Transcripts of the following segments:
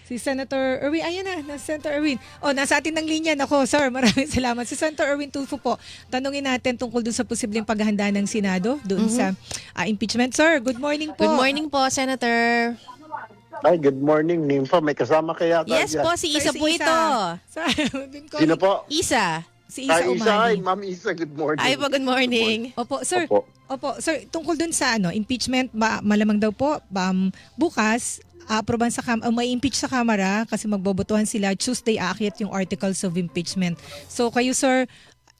Si Senator Erwin, ayan na Senator Erwin. Nasa atin ng linya. Nako, sir, maraming salamat. Si Senator Erwin Tulfo po, tanungin natin tungkol dun sa posibleng paghahanda ng Senado doon sa impeachment. Sir, good morning po. Good morning po, Senator. Ay, good morning, Nympha. May kasama kaya tayo Yes dyan? po, si Isa Sir, po si ito. Sir, we've been calling- Sino po? Isa. Si Isa Ay, Umali. Ma'am Isa, good morning. Ay po, good morning. Opo, sir. Opo. Opo, sir, tungkol dun sa impeachment, malamang daw po bukas aaproban may impeach sa Kamara kasi magbobotohan sila Tuesday, aakyat yung articles of impeachment. So kayo, sir,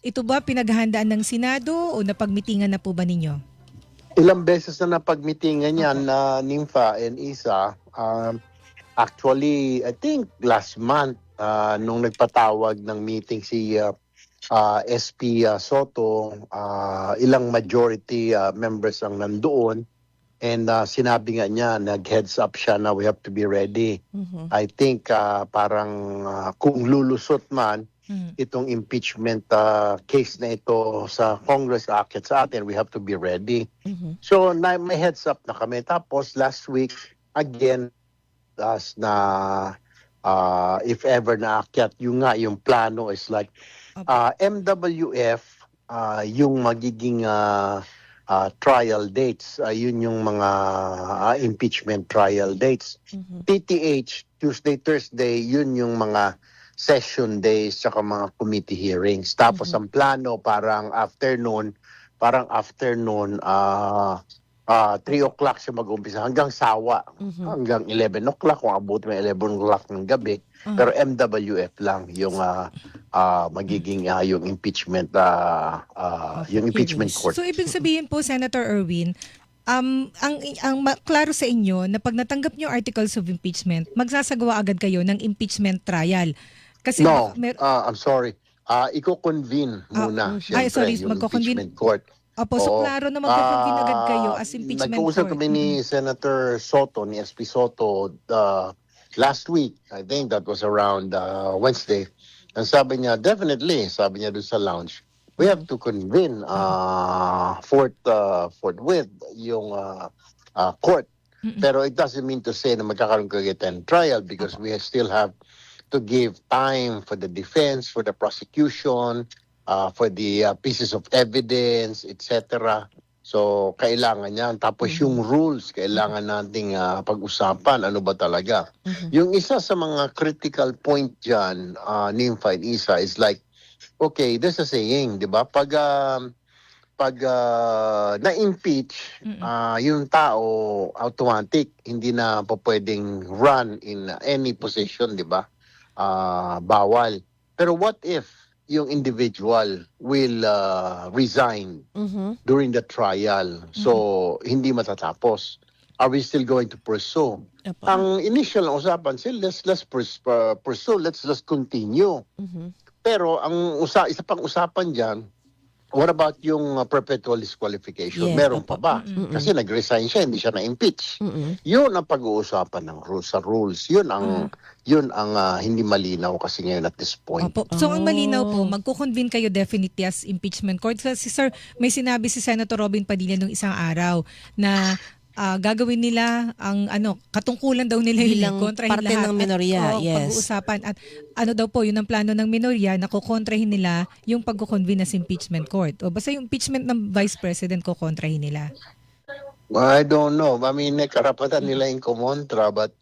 ito ba pinaghahandaan ng Senado o napagmitingan na po ba ninyo? Ilang beses na napagmitingan yan na Nympha and Isa. Actually, I think last month, nung nagpatawag ng meeting si SP Soto, ilang majority members ang nandoon. And sinabi nga niya, nag-heads up siya na we have to be ready. I think parang kung lulusot man, itong impeachment case na ito sa Congress aakyat sa atin, we have to be ready. So may heads up na kami. Tapos last week, again, as na if ever naakyat, yung plano is like MWF, yung magiging trial dates, yun yung mga impeachment trial dates. PTH, Tuesday, Thursday, yun yung mga session days tsaka mga committee hearings. Tapos ang plano parang afternoon 3 o'clock siya mag-umpisa hanggang sawa, hanggang 11 o'clock, kung abuti may 11 o'clock ng gabi. Pero MWF lang yung magiging yung impeachment yung impeachment court. So ibig sabihin po, Senator Erwin, klaro sa inyo na pag natanggap niyo articles of impeachment, magsasagawa agad kayo ng impeachment trial. Kasi No, I'm sorry. Iko-convene muna siyempre yung impeachment court. Opo, so klaro na magko-convene agad kayo as impeachment Nag-uusap court. kami ni Senator Soto, ni SP Soto, last week. I think that was around Wednesday. And sabi niya, definitely, sabi niya doon sa lounge, we have to convene forthwith yung court. Pero it doesn't mean to say na magkakaroon kayo ng trial because we still have to give time for the defense, for the prosecution, for the pieces of evidence, etc. So, kailangan yan. Tapos yung rules, kailangan nating pag-usapan. Ano ba talaga? Yung isa sa mga critical point dyan, Nympha and Isa, is like, okay, there's a saying, di ba? Pag na-impeach, yung tao, automatic, hindi na po pwedeng run in any position, di ba? Bawal. Pero what if yung individual will resign during the trial, so hindi matatapos? Are we still going to pursue? Ang initial na usapan, let's pursue, let's continue. Pero ang isa pang usapan diyan, what about yung perpetual disqualification? Yes, Meron pa ba? Kasi nag-resign siya, hindi siya na-impeach. Yun ang pag-uusapan ng rules sa rules. Yun ang hindi malinaw kasi ngayon at this point. Opo. So ang malinaw po, magko-convene kayo definitely as impeachment court. Kasi sir, may sinabi si Senator Robin Padilla nung isang araw na gagawin nila ang katungkulan daw nila Bilang kontrahin parte lahat ng minorya, yes. pag-uusapan at daw po yun ang plano ng minorya na kukontrahin nila yung pagko-convene as impeachment court. O basta yung impeachment ng Vice President kukontrahin nila. I don't know. I mean, karapatan nila yung kumontra, but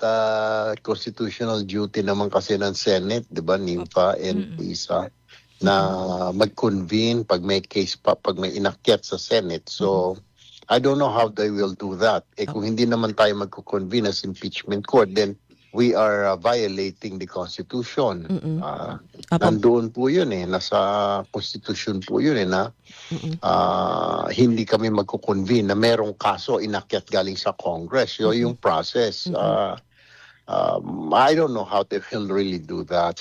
constitutional duty naman kasi ng Senate, di ba, Nympha and Isa, na mag-convene pag may case pa, pag may inakyat sa Senate. So, I don't know how they will do that. Kung hindi naman tayo magko-convene as impeachment court, then we are violating the Constitution. Nandoon po yun nasa Constitution po yun na hindi kami magko-convene na merong kaso inakyat galing sa Congress. So yung process, I don't know how they will really do that.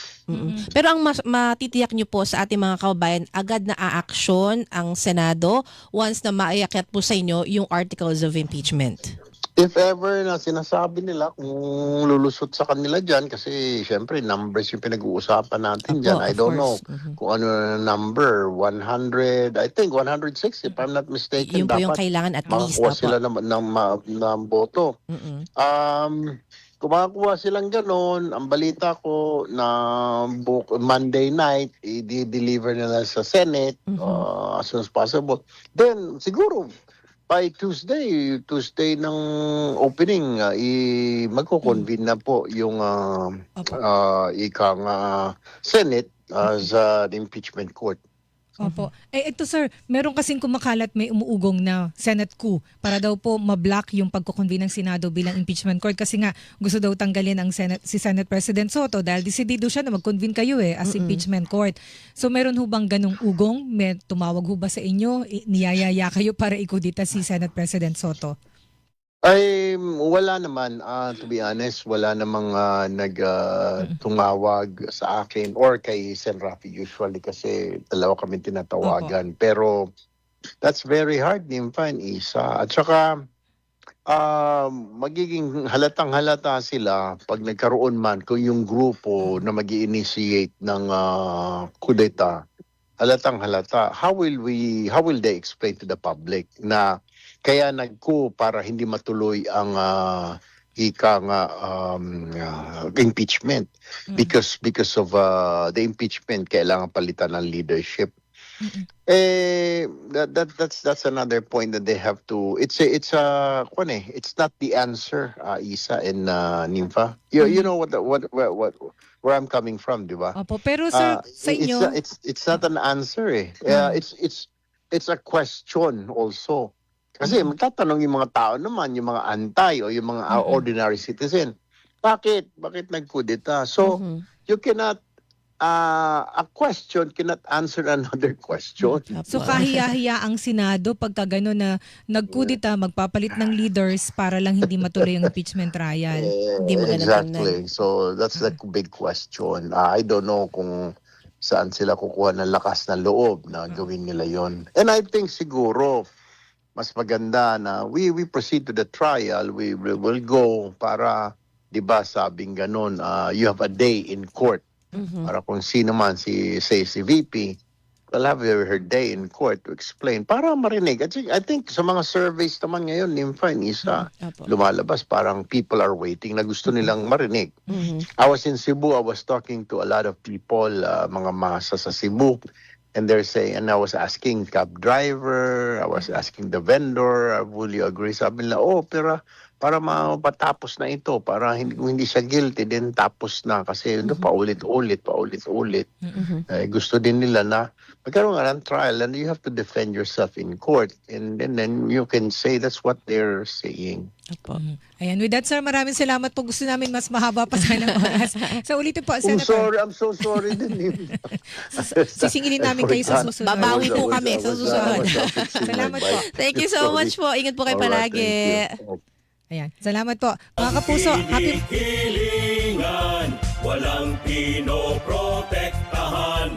Pero ang matitiyak nyo po sa ating mga kababayan, agad na aaksyon ang Senado once na maiakyat po sa inyo yung articles of impeachment. If ever na sinasabi nila kung lulusot sa kanila dyan, kasi syempre numbers yung pinag-uusapan natin dyan. I don't know kung ano na number, 100, I think 106 if I'm not mistaken. Yun po yung kailangan at least. Makakuha sila ng boto. Kumakuha silang ganon. Ang balita ko na Monday night, i-deliver nila sa Senate as soon as possible. Then, siguro, by Tuesday ng opening, magko-convene na po yung Senate sa impeachment court. Opo. Ito sir, meron kasing kumakalat may umuugong na Senate coup para daw po ma-block yung pagko-convene ng Senado bilang impeachment court kasi nga gusto daw tanggalin ang si Senate President Soto dahil desidido siya na mag-convene kayo as impeachment court. So meron ho bang ganong ugong? May tumawag ho ba sa inyo? Niyayaya kayo para ikudita si Senate President Soto? Ay, wala naman. To be honest, wala namang tumawag sa akin or kay Sen. Rafi usually kasi dalawa kami tinatawagan. Pero that's very hard, Nympha and Isa. At saka magiging halatang-halata sila pag nagkaroon man kung yung grupo na mag-initiate ng kudeta. Halatang-halata. How will they explain to the public na kaya nagko para hindi matuloy ang impeachment because of the impeachment kailangan palitan ng leadership. That's another point that they have to it's not the answer, Isa and Nympha. You know where I'm coming from, di ba? Opo, pero sir, sa inyo It's not an answer it's a question also. Kasi magtatanong yung mga tao naman, yung mga antay o yung mga ordinary citizen. Bakit nagkudeta? So, you cannot, a question cannot answer another question. So kahiya-hiya ang Senado pagka gano'n na nagkudita, magpapalit ng leaders para lang hindi matuloy ang impeachment trial. Hindi maganda Exactly. So, that's the big question. I don't know kung saan sila kukuha ng lakas na loob na gawin nila yon. And I think siguro, mas maganda na we proceed to the trial. We will go para, di ba, sabing ganun, you have a day in court. Para kung sino man si VP, will have her day in court to explain para marinig. I think sa mga surveys naman ngayon, Nympha and Isa, lumalabas parang people are waiting na gusto nilang marinig. I was in Cebu, I was talking to a lot of people, mga masa sa Cebu, and they're saying, and I was asking cab driver, I was asking the vendor, will you agree? Sabi nila, pero para mapatapos na ito, para hindi siya guilty, then tapos na kasi paulit-ulit. Gusto din nila na magkaroon nga ng trial and you have to defend yourself in court and then you can say that's what they're saying. Ayan, with that sir, maraming salamat po. Gusto namin mas mahaba pa sana ng oras. So ulitin po, Senator. I'm so sorry din. Sisingilin namin kayo sa susunod. Babawi po kami sa susunod. Salamat po. Thank you so much po. Ingat po kayo palagi. Ayan, salamat po. Mga kapuso, happy... Hilingan, walang pinoprotektahan.